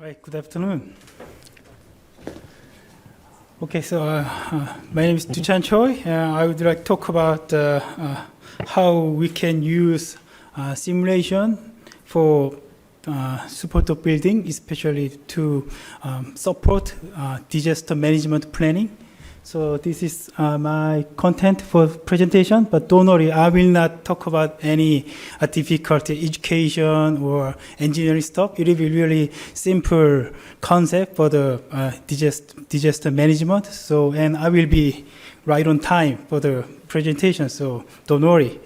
Right, good afternoon. Okay, so my name is Choi. I would like to talk about how we can use simulation for support of building, especially to support disaster management planning. So this is my content for presentation, but don't worry, I will not talk about any difficult education or engineering stuff. It will be really simple concept for the disaster management. So, and I will be right on time for the presentation, so don't worry.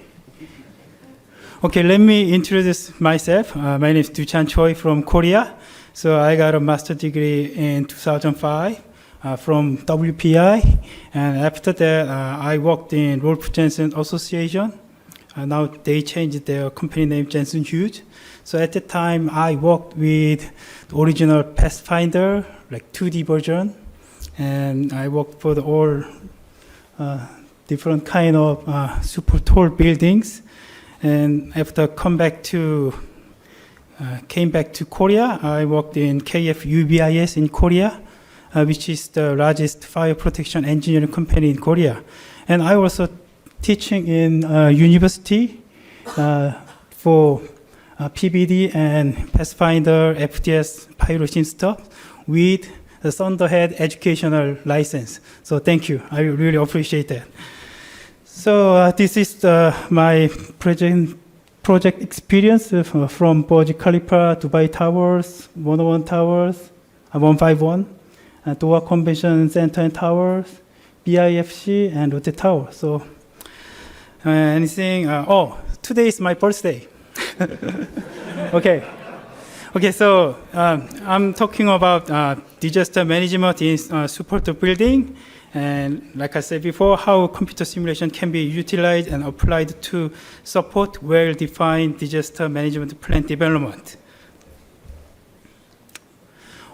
Okay, let me introduce myself. My name is Choi from Korea. So I got a master's degree in 2005. From WPI, and after that I worked in Rolf Jensen Association. Now they changed their company name Jensen Hughes. So at the time I worked with the original Pathfinder, like 2D version, and I worked for the all different kind of super tall buildings. And after came back to Korea, I worked in KF UBIS in Korea. Which is the largest fire protection engineering company in Korea. And I also teaching in university for PBD and Pathfinder, FDS, PyroSim stuff with the Thunderhead educational license. So thank you, I really appreciate that. So this is my project experience from Burj Khalifa, Dubai Towers, 101 Towers, 151. Doha Convention Center and Towers, BIFC, and Lotte Tower. So, anything? Today is my birthday. Okay. So I'm talking about disaster management in support of building, and like I said before, how computer simulation can be utilized and applied to support well-defined disaster management plan development.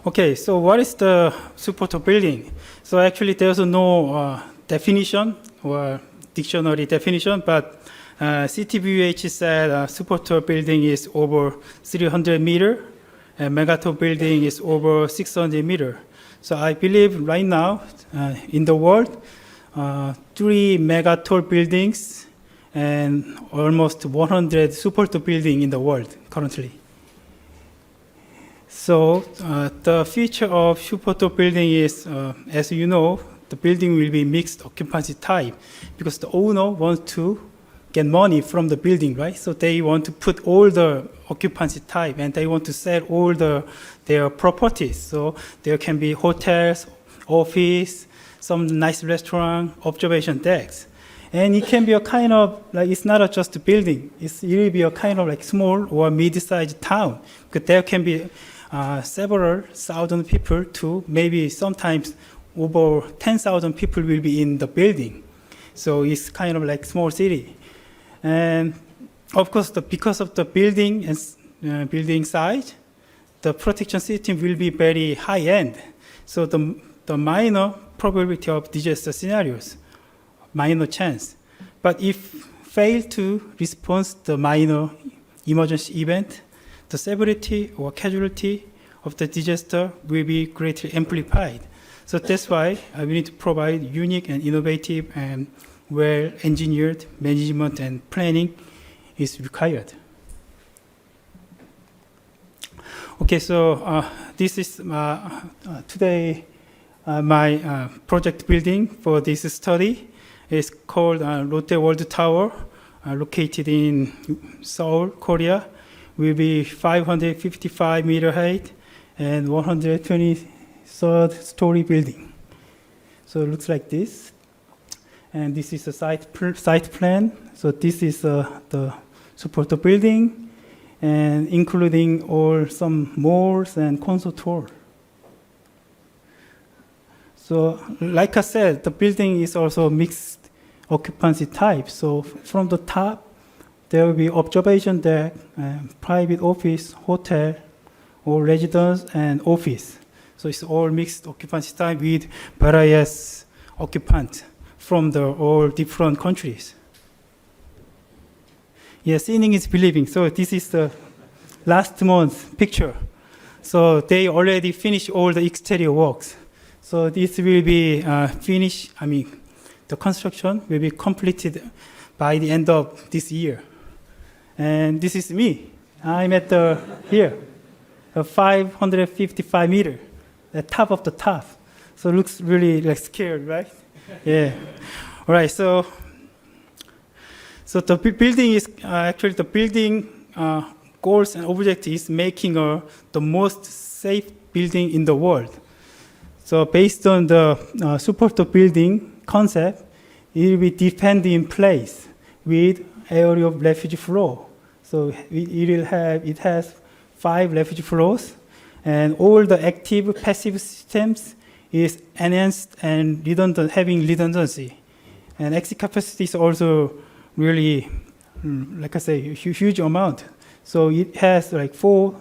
Okay, so what is the support of building? So actually there's no definition or dictionary definition, but CTBUH said support of building is over 300 meter and megatall building is over 600 meter. So I believe right now in the world, 3 megatall buildings and almost 100 support of building in the world currently. So the feature of support building is, as you know, the building will be mixed occupancy type because the owner wants to get money from the building, right? So they want to put all the occupancy type and they want to sell all their properties. So there can be hotels, office, some nice restaurant, observation decks. And it can be a kind of, like, it's not just a building. It will be a kind of like small or mid-sized town. Because there can be several thousand people to maybe sometimes over 10,000 people will be in the building. So it's kind of like small city. And of course, because of the building and building size, the protection system will be very high end. So the minor probability of disaster scenarios, minor chance. But if fail to respond to the minor emergency event, the severity or casualty of the disaster will be greatly amplified. So that's why we need to provide unique and innovative and well-engineered management and planning is required. Okay, so this is today my project building for this study. It's called Lotte World Tower, located in Seoul, Korea. Will be 555 meter height and 123rd story building. So it looks like this. And this is a site plan. So this is the support building, and including all some malls and concert hall. So like I said, the building is also mixed occupancy type. So from the top, there will be observation deck, private office, hotel, or residence and office. So it's all mixed occupancy type with various occupants from all different countries. Yeah, seeing is believing. So this is the last month picture. So they already finished all the exterior works. So this will be finished, the construction will be completed by the end of this year. And this is me. I'm at here, 555 meter, the top of the top. So it looks really like scared, right? Yeah. All right, so the building is actually the building goals and object is making the most safe building in the world. So based on the support building concept, it will be defended in place with area of refuge floor. So it has 5 refuge floors, and all the active passive systems is enhanced and redundant, having redundancy. And exit capacity is also really, like I say, a huge amount. So it has like 4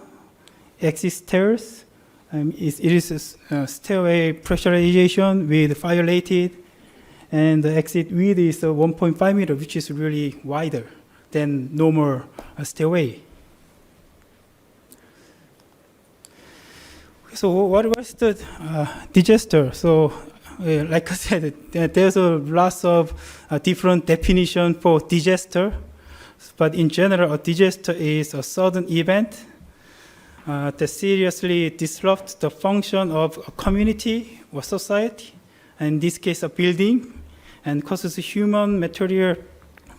exit stairs. It is a stairway pressurization with fire rated, and the exit width is 1.5 meter, which is really wider than normal stairway. So what was the disaster? So like I said, there's a lots of different definition for disaster, but in general, a disaster is a sudden event that seriously disrupts the function of a community or society, and in this case, a building, and causes human material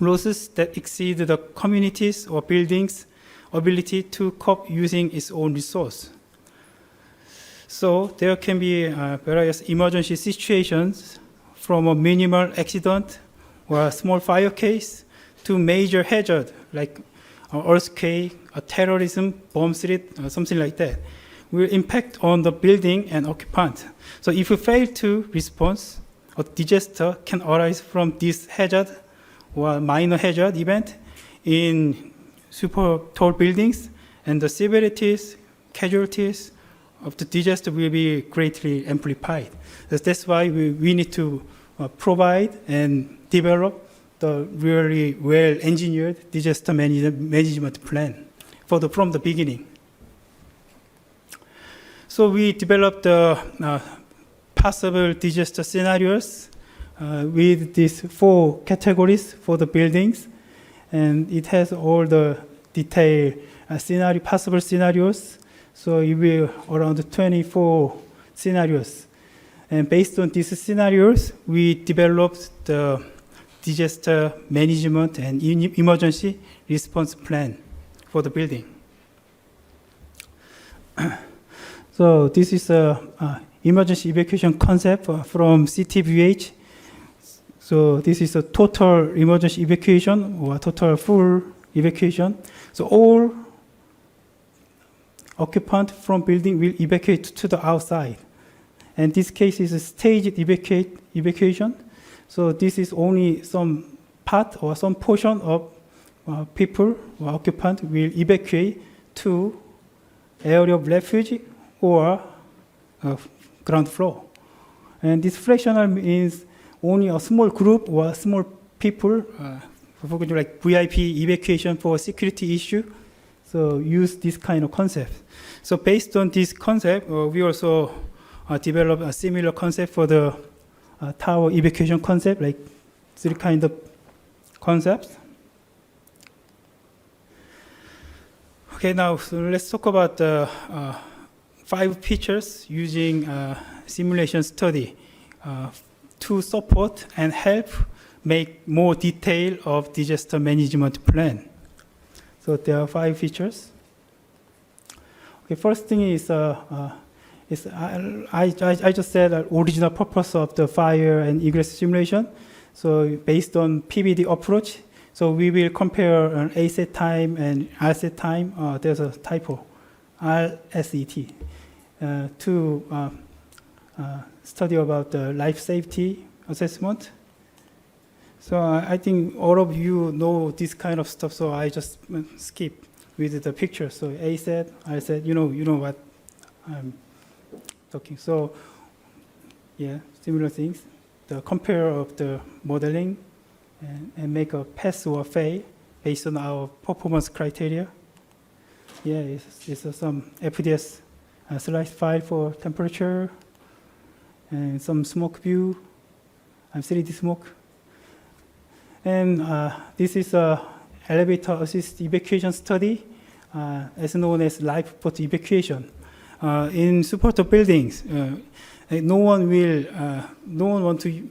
losses that exceed the community's or building's ability to cope using its own resource. So there can be various emergency situations, from a minimal accident or a small fire case to major hazard like earthquake, terrorism, bomb threat, something like that, will impact on the building and occupant. So if you fail to respond, a disaster can arise from this hazard or minor hazard event in super tall buildings, and the severities, casualties of the disaster will be greatly amplified. That's why we need to provide and develop the really well-engineered disaster management plan from the beginning. So we developed the possible disaster scenarios with these 4 categories for the buildings, and it has all the detailed possible scenarios. So it will around 24 scenarios. And based on these scenarios, we developed the disaster management and emergency response plan for the building. So this is a emergency evacuation concept from CTVH. So this is a total emergency evacuation or total full evacuation. So all occupant from building will evacuate to the outside. And this case is a staged evacuation. So this is only some part or some portion of people or occupant will evacuate to area of refuge or ground floor. And this fractional means only a small group or small people, like VIP evacuation for security issue. So use this kind of concept. So based on this concept, we also developed a similar concept for the tower evacuation concept, like 3 kind of concepts. Okay, now so let's talk about the 5 features using simulation study to support and help make more detail of disaster management plan. So there are 5 features. Okay, first thing is I just said the original purpose of the fire and egress simulation. So based on PVD approach, so we will compare an ASET time and RSET time. There's a typo, RSET, to study about the life safety assessment. So I think all of you know this kind of stuff, so I just skip with the picture. So ASET, RSET, you know what I'm talking. So yeah, similar things. The compare of the modeling and make a pass or fail based on our performance criteria. Yeah, it's some FDS a slice file for temperature, and some smoke view, and 3D smoke. And this is a elevator assist evacuation study, as known as lifeboat evacuation. In super-top buildings, no one want to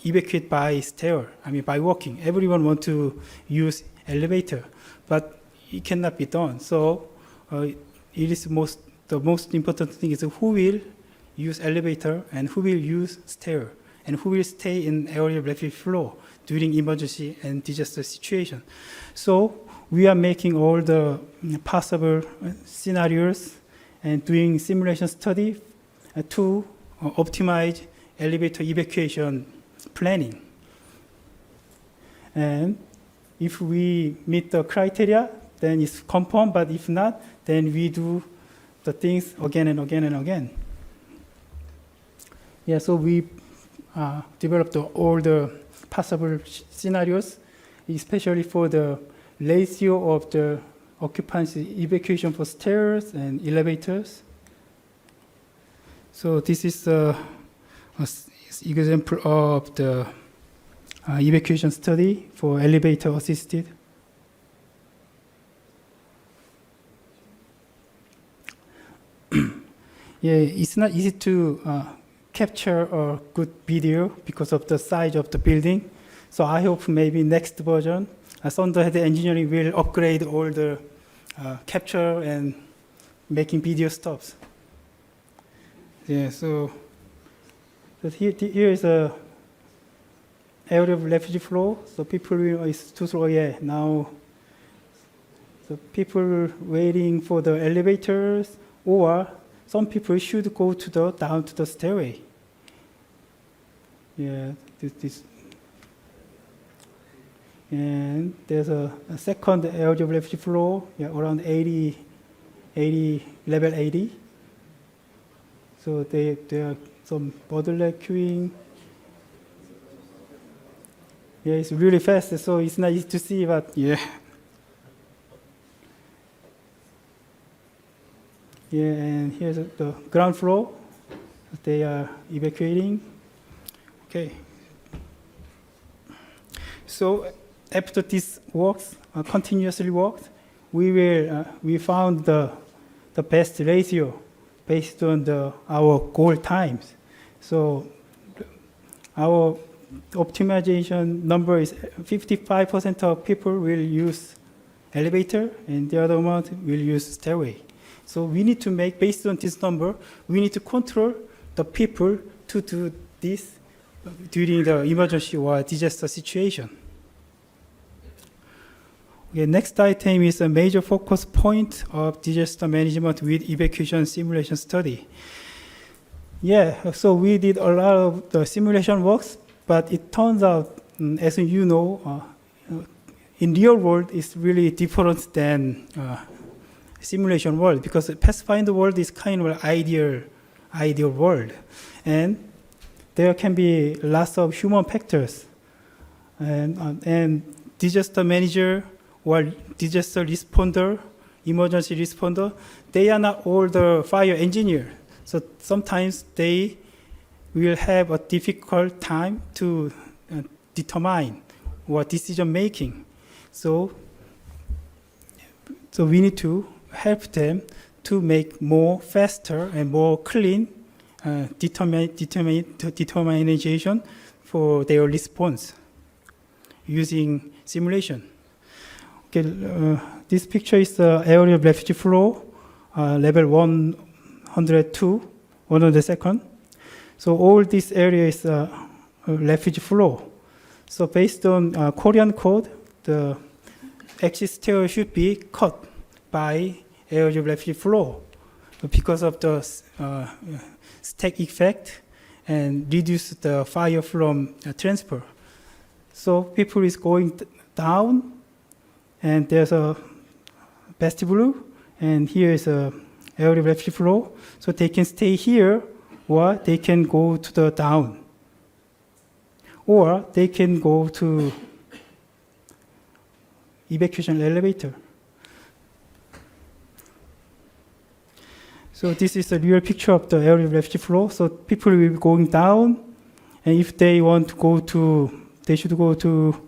evacuate by stair. I mean, by walking. Everyone want to use elevator, but it cannot be done. So it is the most important thing is who will use elevator and who will use stair and who will stay in area of refuge floor during emergency and disaster situation. So we are making all the possible scenarios and doing simulation study to optimize elevator evacuation planning. And if we meet the criteria, then it's confirmed, but if not, then we do the things again and again and again. Yeah, so we developed all the possible scenarios, especially for the ratio of the occupancy evacuation for stairs and elevators. So this is an example of the evacuation study for elevator assisted. Yeah, it's not easy to capture a good video because of the size of the building. So I hope maybe next version, Thunderhead Engineering will upgrade all the capture and making video stops. Yeah, so here is a area of refugee flow. So people is too slow. Yeah, now so people waiting for the elevators, or some people should go to down to the stairway. Yeah, this. And there's a second area of refugee flow, yeah, around 80, level 80. So there are some bottleneck queuing. Yeah, it's really fast, so it's not easy to see, but yeah. Yeah, and here's the ground floor. They are evacuating. Okay. So after this works, continuously works, we found the best ratio based on our goal times. So our optimization number is 55% of people will use elevator, and the other amount will use stairway. So we need to make, based on this number, we need to control the people to do this during the emergency or disaster situation. Okay, next item is a major focus point of disaster management with evacuation simulation study. Yeah, so we did a lot of the simulation works, but it turns out, as you know, in real world, it's really different than simulation world, because Pathfinder world is kind of ideal world, and there can be lots of human factors, and disaster manager or disaster responder, emergency responder, they are not all the fire engineer. So sometimes they will have a difficult time to determine what decision making. So we need to help them to make more faster and more clean determination for their response using simulation. Okay, this picture is the area of refugee flow, level 102, 102nd. So all this area is refugee flow. So based on Korean code, the exit stair should be cut by area of refugee flow because of the stack effect and reduce the fire from transfer. So people is going down, and there's a vestibule, and here is a area of refugee flow. So they can stay here, or they can go to the down, or they can go to evacuation elevator. So this is a real picture of the area of refugee flow. So people will be going down, and if they want to go to, they should go to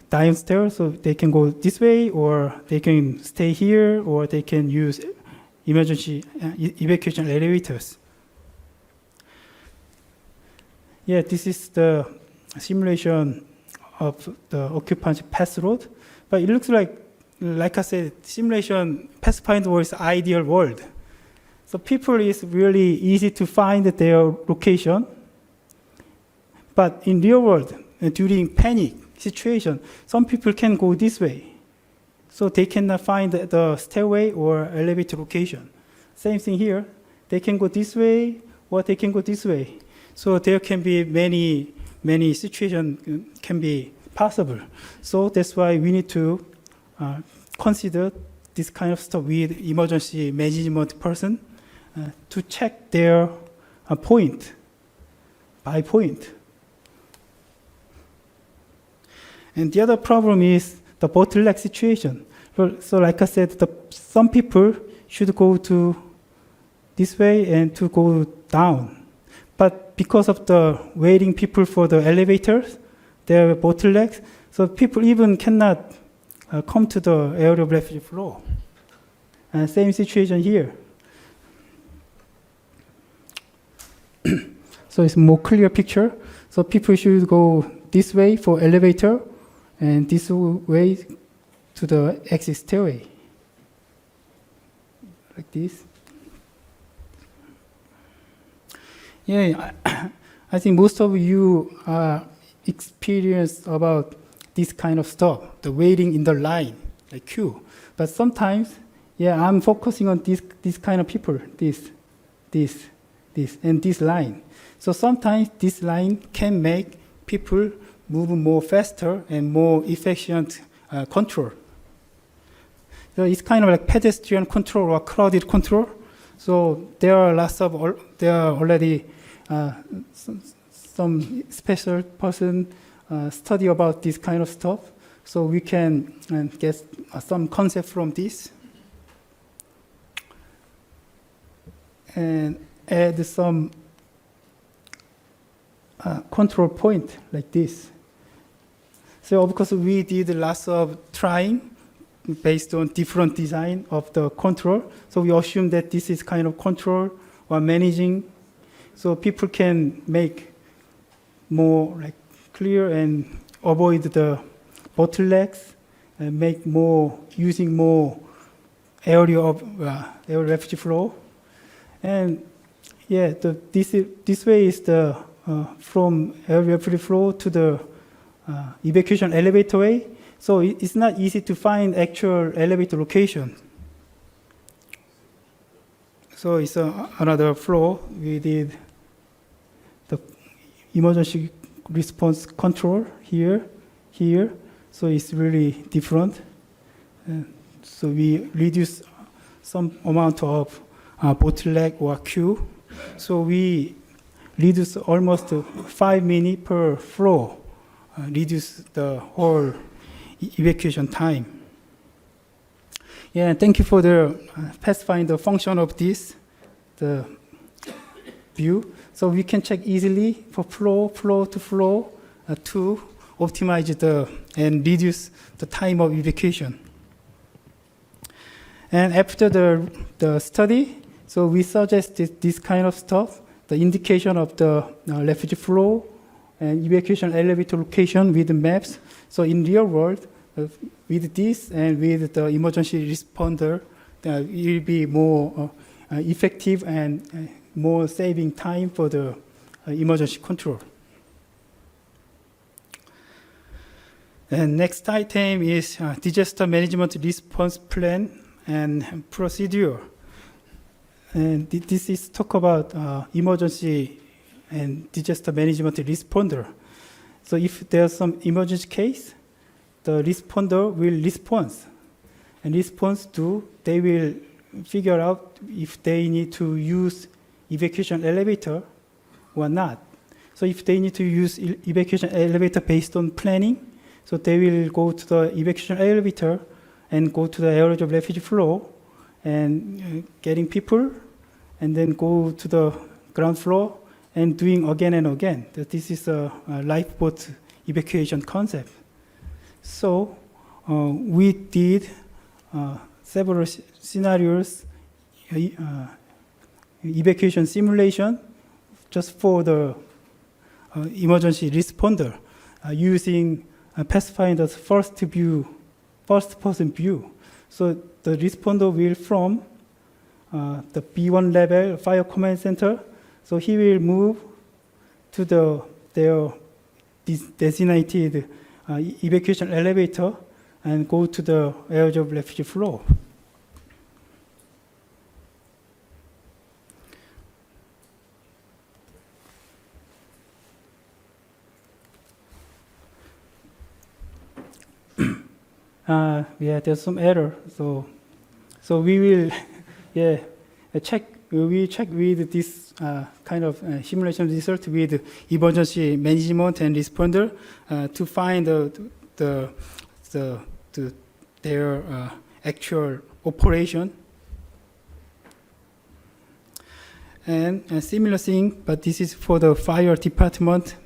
downstairs, so they can go this way, or they can stay here, or they can use emergency evacuation elevators. Yeah, this is the simulation of the occupancy path road, but it looks like I said, simulation pathfinder world is ideal world. So people is really easy to find their location, but in real world, during panic situation, some people can go this way. So they cannot find the stairway or elevator location. Same thing here. They can go this way or they can go this way. So there can be many situations can be possible. So that's why we need to consider this kind of stuff with emergency management person to check their point by point. And the other problem is the bottleneck situation. So like I said, some people should go to this way and to go down. But because of the waiting people for the elevators, there are bottlenecks. So people even cannot come to the area of refugee flow. And same situation here. So it's more clear picture. So people should go this way for elevator, and this way to the exit stairway, like this. Yeah, I think most of you are experienced about this kind of stuff, the waiting in the line, like queue. But sometimes, yeah, I'm focusing on this kind of people, this, and this line. So sometimes this line can make people move more faster and more efficient control. So it's kind of like pedestrian control or crowded control. So there are already some special person study about this kind of stuff. So we can get some concept from this and add some control point like this. So of course we did lots of trying based on different design of the control. So we assume that this is kind of control or managing. So people can make more like clear and avoid the bottlenecks and make more, using more area of area refugee flow. And yeah, this way is the from area refugee flow to the evacuation elevator way. So it's not easy to find actual elevator location. So it's another flow. We did the emergency response control here. So it's really different. So we reduce some amount of bottleneck or queue. So we reduce almost 5 minutes per flow, reduce the whole evacuation time. Yeah, thank you for the pathfinder function of this, the view. So we can check easily for flow to flow to optimize and reduce the time of evacuation. And after the study, so we suggested this kind of stuff, the indication of the refugee flow and evacuation elevator location with the maps. So in real world, with this and with the emergency responder, it will be more effective and more saving time for the emergency control. And next item is disaster management response plan and procedure. And this is talk about emergency and disaster management responder. So if there's some emergency case, the responder will respond. And they will figure out if they need to use evacuation elevator or not. So if they need to use evacuation elevator based on planning, so they will go to the evacuation elevator and go to the area of refugee flow and getting people and then go to the ground floor and doing again and again. This is a lifeboat evacuation concept. So we did several scenarios, evacuation simulation, just for the emergency responder, using Pathfinder's first-person view. So the responder will from the B1 level fire command center. So he will move to their designated evacuation elevator and go to the areas of refuge floor. Yeah, there's some error. So we will, check. We check with this kind of simulation result with emergency management and responder to find their actual operation. And a similar thing, but this is for the fire department.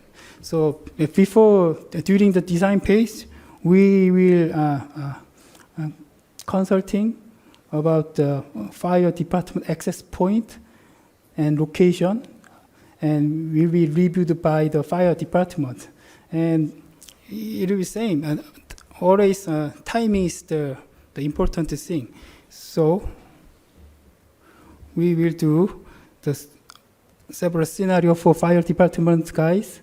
So during the design phase, we will consulting about the fire department access point and location, and will be reviewed by the fire department. And it will be same. And always timing is the important thing. So we will do the several scenario for fire department guys.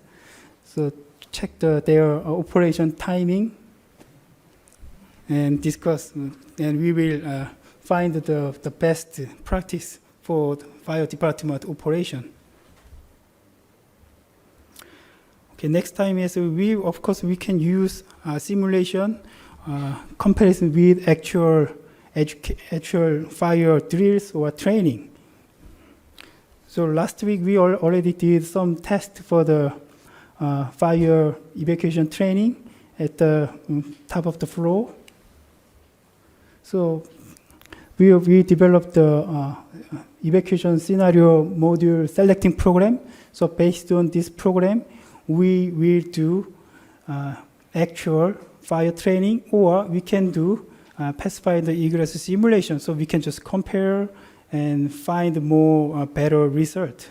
So check their operation timing and discuss, and we will find the best practice for the fire department operation. Okay, next time is of course we can use simulation comparison with actual fire drills or training. So last week we already did some tests for the fire evacuation training at the top of the floor. So we developed the evacuation scenario module selecting program. So based on this program, we will do actual fire training, or we can do Pathfinder egress simulation. So we can just compare and find more better result.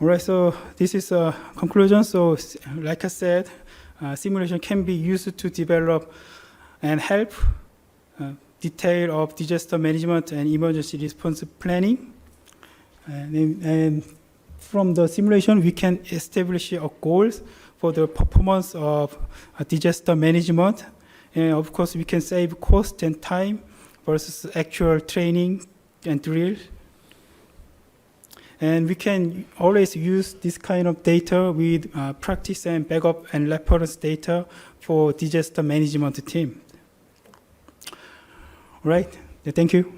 All right, so this is a conclusion. So like I said, simulation can be used to develop and help detail of disaster management and emergency response planning. And from the simulation, we can establish goals for the performance of disaster management. And of course, we can save cost and time versus actual training and drill. And we can always use this kind of data with practice and backup and reference data for disaster management team. All right, thank you. Do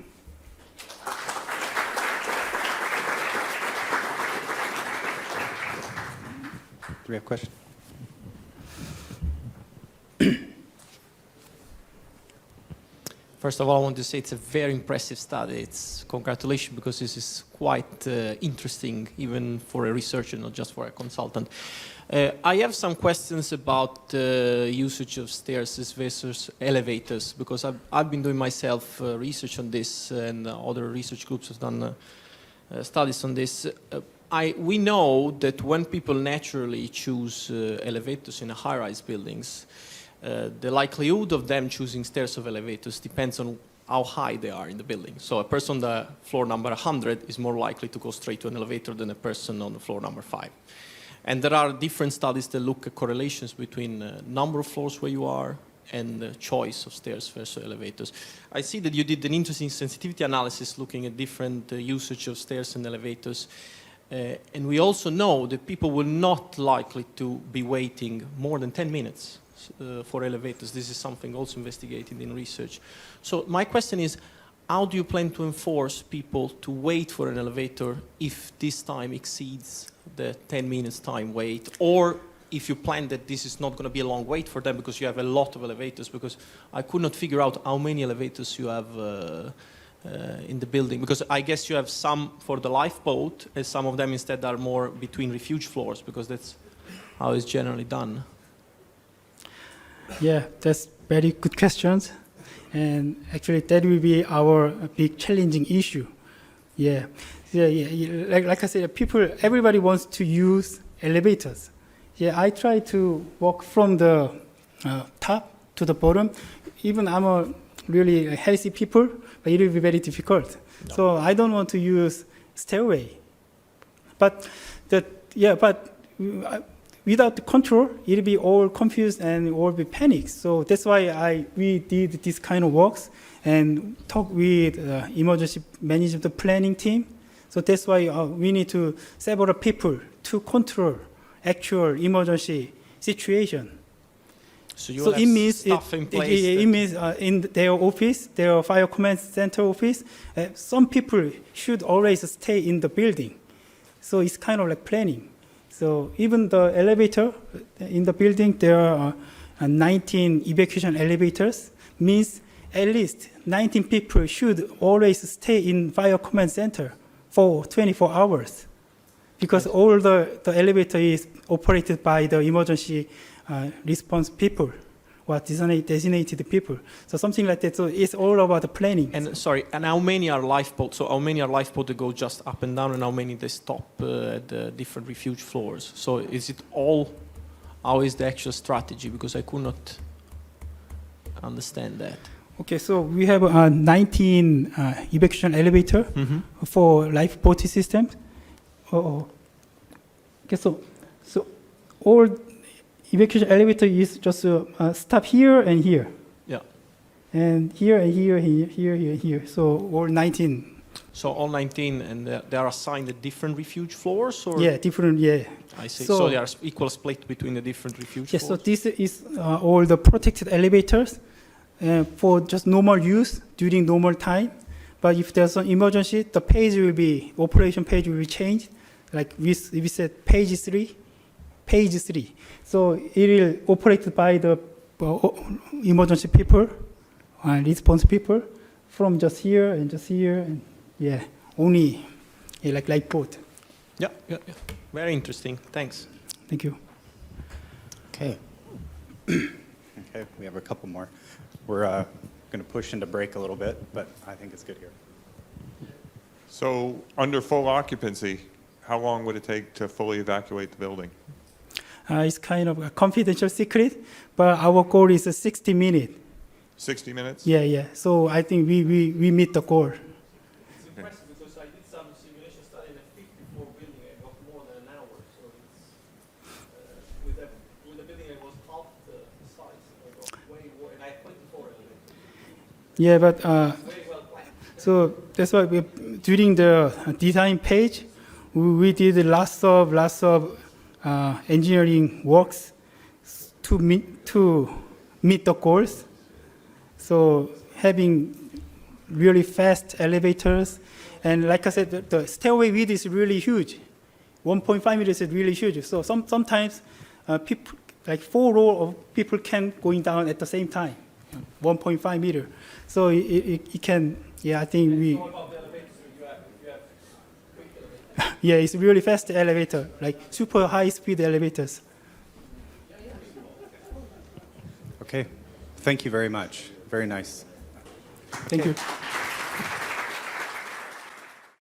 we have questions? First of all, I want to say it's a very impressive study. It's congratulations, because this is quite interesting, even for a researcher, not just for a consultant. I have some questions about usage of stairs versus elevators, because I've been doing myself research on this, and other research groups have done studies on this. We know that when people naturally choose elevators in high-rise buildings, the likelihood of them choosing stairs or elevators depends on how high they are in the building. So a person on the floor number 100 is more likely to go straight to an elevator than a person on the floor number 5. And there are different studies that look at correlations between number of floors where you are and the choice of stairs versus elevators. I see that you did an interesting sensitivity analysis looking at different usage of stairs and elevators. And we also know that people will not likely to be waiting more than 10 minutes for elevators. This is something also investigated in research. So my question is, how do you plan to enforce people to wait for an elevator if this time exceeds the 10 minutes time wait, or if you plan that this is not going to be a long wait for them because you have a lot of elevators? Because I could not figure out how many elevators you have in the building? Because I guess you have some for the lifeboat, and some of them instead are more between refuge floors, because that's how it's generally done. Yeah, that's very good questions. And actually, that will be our big challenging issue. Yeah, like I said, everybody wants to use elevators. Yeah, I try to walk from the top to the bottom. Even I'm a really healthy people, but it will be very difficult. No. So I don't want to use stairway. But without the control, it'll be all confused and all be panicked. So that's why we did this kind of works and talk with emergency management planning team. So that's why we need to several people to control actual emergency situation. So you So have it means stuff in place. it means in their office, their fire command center office, some people should always stay in the building. So it's kind of like planning. So even the elevator in the building, there are 19 evacuation elevators, means at least 19 people should always stay in fire command center for 24 hours. Because all the elevator is operated by the emergency response people, or designated people. So something like that. So it's all about the planning. And sorry, and how many are lifeboats? So how many are lifeboats that go just up and down, and how many they stop at the different refuge floors? So is it all? How is the actual strategy? Because I could not understand that. Okay, so we have 19 evacuation elevator for lifeboat systems. Okay, so all evacuation elevator is just stop here and here. Yeah. And here and here, here. So all 19. So all 19, and they are assigned at different refuge floors, or? Yeah, different. Yeah. I see. So- So they are equal split between the different refuge Yes. So floors. this is all the protected elevators for just normal use during normal time. But if there's an emergency, the page will be operation page will be changed. Like we said, page 3. So it will operated by the emergency people, response people, from just here, and yeah, only like lifeboat. Yeah. Very interesting. Thanks. Thank you. Okay. Okay, we have a couple more. We're going to push into break a little bit, but I think it's good here. So under full occupancy, how long would it take to fully evacuate the building? It's kind of a confidential secret, but our goal is 60 minutes. 60 minutes? Yeah. So I think we meet the goal. It's impressive because I did some simulation study in a 54 building. I got more than an hour. So it's with the building I was half the size. I got way more, and I had 24 elevators. Yeah, but Very well planned. so that's why during the design page, we did lots of engineering works to meet the goals. So having really fast elevators, and like I said, the stairway width is really huge. 1.5 meters is really huge. So sometimes people, like 4 rows of people can going down at the same time, 1.5 meter. So it can, yeah, I think we. What about the elevators? You have quick elevators. Yeah, it's really fast elevator, like super high speed elevators. Okay, thank you very much. Very nice. Thank you.